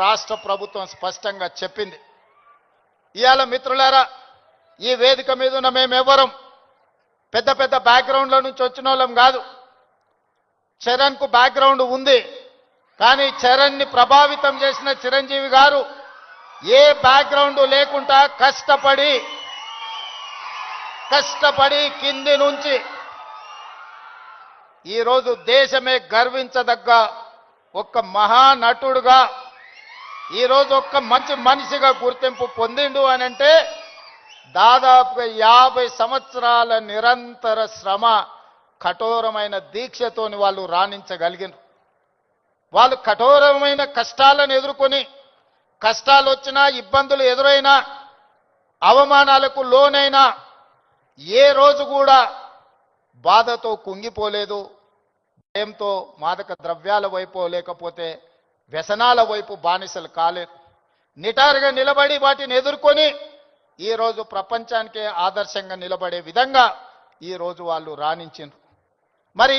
రాష్ట్ర ప్రభుత్వం స్పష్టంగా చెప్పింది. ఇవాళ మిత్రులారా, ఈ వేదిక మీద ఉన్న మేమెవ్వరం పెద్ద పెద్ద బ్యాక్గ్రౌండ్ల నుంచి వచ్చిన వాళ్ళం కాదు. చరణ్కు బ్యాక్గ్రౌండ్ ఉంది, కానీ చరణ్ని ప్రభావితం చేసిన చిరంజీవి గారు ఏ బ్యాక్గ్రౌండ్ లేకుండా కష్టపడి కింది నుంచి ఈరోజు దేశమే గర్వించదగ్గ ఒక్క మహానటుడుగా ఈరోజు ఒక్క మంచి మనిషిగా గుర్తింపు పొందిండు అని అంటే దాదాపుగా 50 సంవత్సరాల నిరంతర శ్రమ, కఠోరమైన దీక్షతోని వాళ్ళు రాణించగలిగినారు. వాళ్ళు కఠోరమైన కష్టాలను ఎదుర్కొని, కష్టాలు వచ్చినా, ఇబ్బందులు ఎదురైనా, అవమానాలకు లోనైనా ఏ రోజు కూడా బాధతో కుంగిపోలేదు. భయంతో మాదక ద్రవ్యాల వైపు లేకపోతే వ్యసనాల వైపు బానిసలు కాలేదు. నిటారుగా నిలబడి వాటిని ఎదుర్కొని ఈరోజు ప్రపంచానికే ఆదర్శంగా నిలబడే విధంగా ఈరోజు వాళ్ళు రాణించారు. మరి